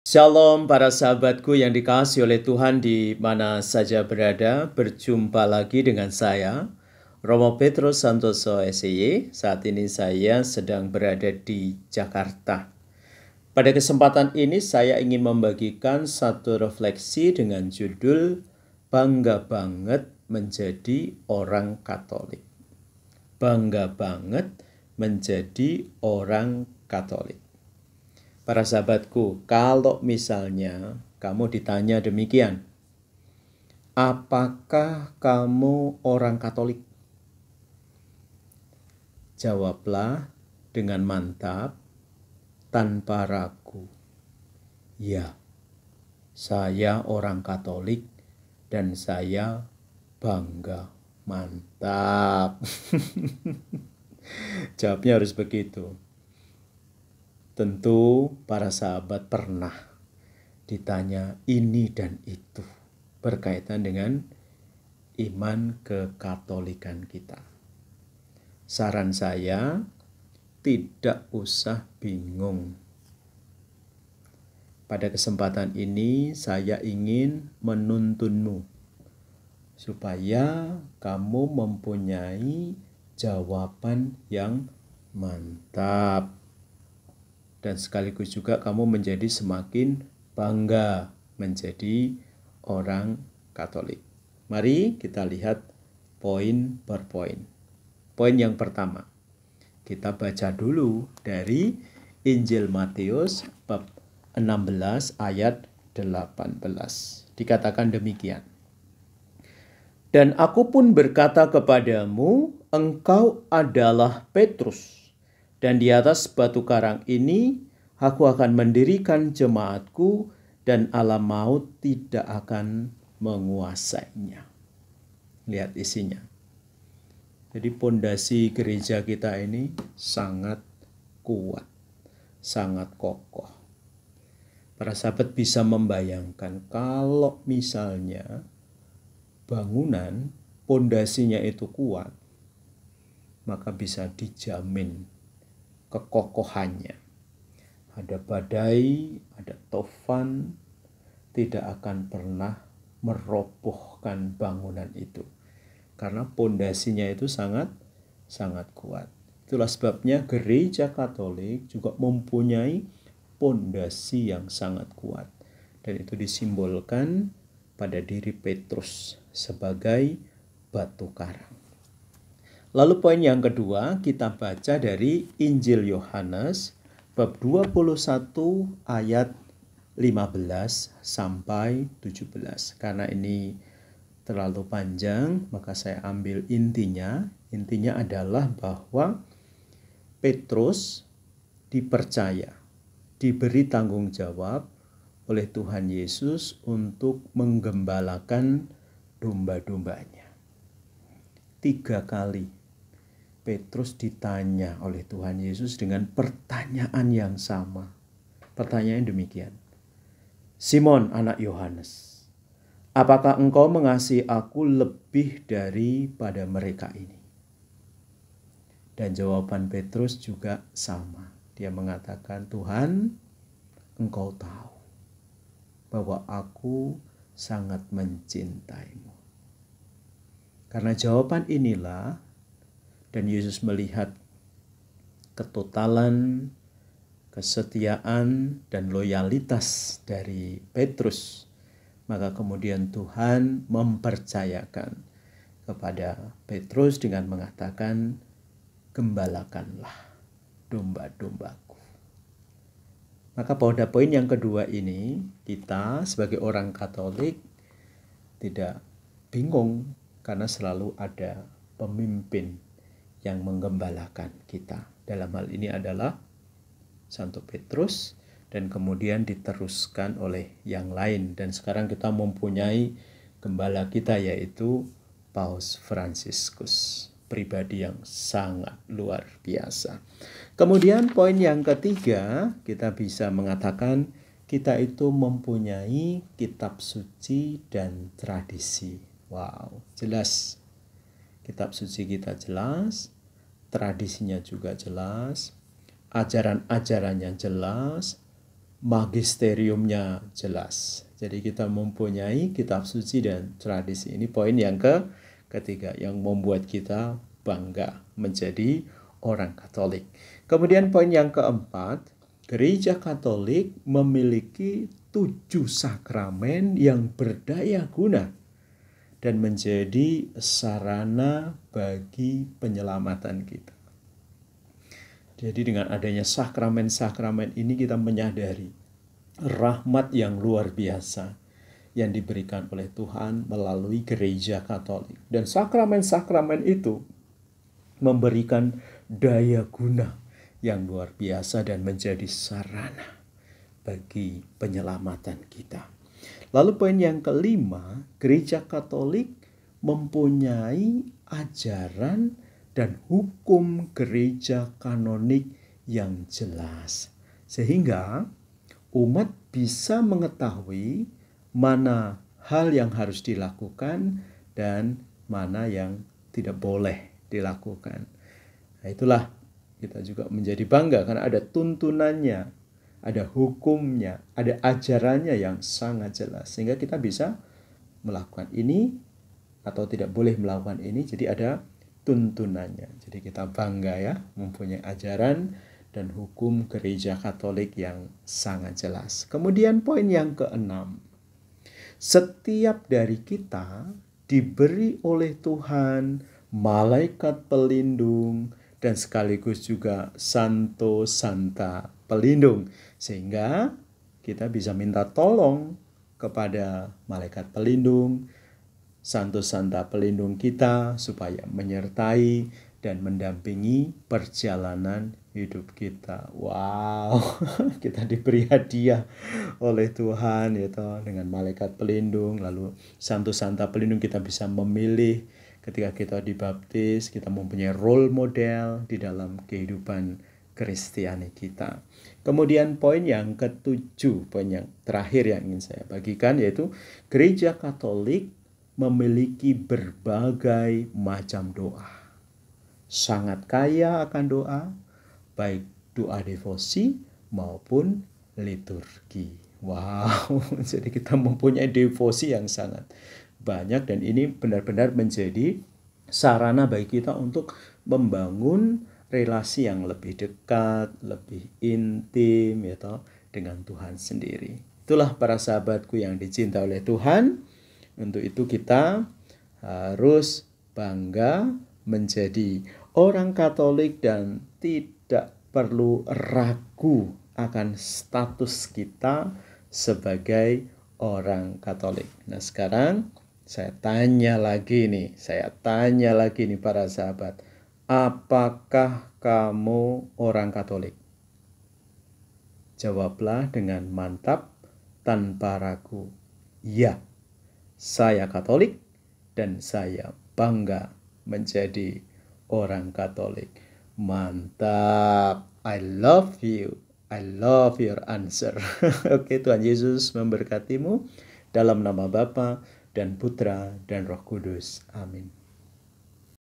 Shalom para sahabatku yang dikasihi oleh Tuhan di mana saja berada. Berjumpa lagi dengan saya, Romo Petrus Santoso SY. Saat ini saya sedang berada di Jakarta. Pada kesempatan ini saya ingin membagikan satu refleksi dengan judul Bangga banget menjadi orang Katolik. Bangga banget menjadi orang Katolik. Para sahabatku, kalau misalnya kamu ditanya demikian, apakah kamu orang Katolik? Jawablah dengan mantap, tanpa ragu. Ya, saya orang Katolik dan saya bangga. Mantap. Jawabnya harus begitu. Tentu para sahabat pernah ditanya ini dan itu berkaitan dengan iman kekatolikan kita. Saran saya, tidak usah bingung. Pada kesempatan ini saya ingin menuntunmu supaya kamu mempunyai jawaban yang mantap. Dan sekaligus juga kamu menjadi semakin bangga menjadi orang Katolik. Mari kita lihat poin per poin. Poin yang pertama, kita baca dulu dari Injil Matius bab 16 ayat 18. Dikatakan demikian. Dan aku pun berkata kepadamu, engkau adalah Petrus. Dan di atas batu karang ini, aku akan mendirikan jemaatku dan alam maut tidak akan menguasainya. Lihat isinya. Jadi pondasi gereja kita ini sangat kuat, sangat kokoh. Para sahabat bisa membayangkan kalau misalnya bangunan pondasinya itu kuat, maka bisa dijamin kekokohannya. Ada badai, ada tofan, tidak akan pernah merobohkan bangunan itu. Karena pondasinya itu sangat kuat. Itulah sebabnya gereja Katolik juga mempunyai pondasi yang sangat kuat. Dan itu disimbolkan pada diri Petrus sebagai batu karang. Lalu poin yang kedua kita baca dari Injil Yohanes bab 21 ayat 15 sampai 17. Karena ini terlalu panjang maka saya ambil intinya. Intinya adalah bahwa Petrus dipercaya, diberi tanggung jawab oleh Tuhan Yesus untuk menggembalakan domba-dombanya. 3 kali Petrus ditanya oleh Tuhan Yesus dengan pertanyaan yang sama. Pertanyaan demikian. Simon anak Yohanes, apakah engkau mengasihi aku lebih daripada mereka ini? Dan jawaban Petrus juga sama. Dia mengatakan, Tuhan, engkau tahu bahwa aku sangat mencintaimu. Karena jawaban inilah, dan Yesus melihat ketotalan, kesetiaan, dan loyalitas dari Petrus, maka kemudian Tuhan mempercayakan kepada Petrus dengan mengatakan, gembalakanlah domba-dombaku. Maka pada poin yang kedua ini, kita sebagai orang Katolik tidak bingung karena selalu ada pemimpin yang menggembalakan kita. Dalam hal ini adalah Santo Petrus dan kemudian diteruskan oleh yang lain. Dan sekarang kita mempunyai gembala kita yaitu Paus Fransiskus. Pribadi yang sangat luar biasa. Kemudian poin yang ketiga kita bisa mengatakan kita itu mempunyai kitab suci dan tradisi. Wow, jelas. Kitab suci kita jelas, tradisinya juga jelas, ajaran-ajarannya jelas, magisteriumnya jelas. Jadi kita mempunyai kitab suci dan tradisi. Ini poin yang ketiga yang membuat kita bangga menjadi orang Katolik. Kemudian poin yang keempat, Gereja Katolik memiliki 7 sakramen yang berdaya guna dan menjadi sarana bagi penyelamatan kita. Jadi dengan adanya sakramen-sakramen ini kita menyadari rahmat yang luar biasa yang diberikan oleh Tuhan melalui Gereja Katolik. Dan sakramen-sakramen itu memberikan daya guna yang luar biasa dan menjadi sarana bagi penyelamatan kita. Lalu poin yang kelima, Gereja Katolik mempunyai ajaran dan hukum gereja kanonik yang jelas. Sehingga umat bisa mengetahui mana hal yang harus dilakukan dan mana yang tidak boleh dilakukan. Nah, itulah kita juga menjadi bangga karena ada tuntunannya, ada hukumnya, ada ajarannya yang sangat jelas. Sehingga kita bisa melakukan ini atau tidak boleh melakukan ini. Jadi ada tuntunannya. Jadi kita bangga ya mempunyai ajaran dan hukum Gereja Katolik yang sangat jelas. Kemudian poin yang keenam. Setiap dari kita diberi oleh Tuhan malaikat pelindung dan sekaligus juga santo santa pelindung. Sehingga kita bisa minta tolong kepada malaikat pelindung, santo santa pelindung kita supaya menyertai dan mendampingi perjalanan hidup kita. Wow, kita diberi hadiah oleh Tuhan ya toh, dengan malaikat pelindung. Lalu santo santa pelindung kita bisa memilih ketika kita dibaptis, kita mempunyai role model di dalam kehidupan Kristiani kita. Kemudian poin yang ketujuh, poin yang terakhir yang ingin saya bagikan yaitu Gereja Katolik memiliki berbagai macam doa. Sangat kaya akan doa, baik doa devosi maupun liturgi. Wow, jadi kita mempunyai devosi yang sangat banyak dan ini benar-benar menjadi sarana bagi kita untuk membangun relasi yang lebih dekat, lebih intim ya toh, dengan Tuhan sendiri. Itulah para sahabatku yang dicintai oleh Tuhan. Untuk itu kita harus bangga menjadi orang Katolik dan tidak perlu ragu akan status kita sebagai orang Katolik. Nah sekarang saya tanya lagi nih para sahabat, apakah kamu orang Katolik? Jawablah dengan mantap tanpa ragu. Ya, saya Katolik dan saya bangga menjadi orang Katolik. Mantap. I love you. I love your answer. Oke, Tuhan Yesus memberkatimu dalam nama Bapa dan Putra dan Roh Kudus. Amin.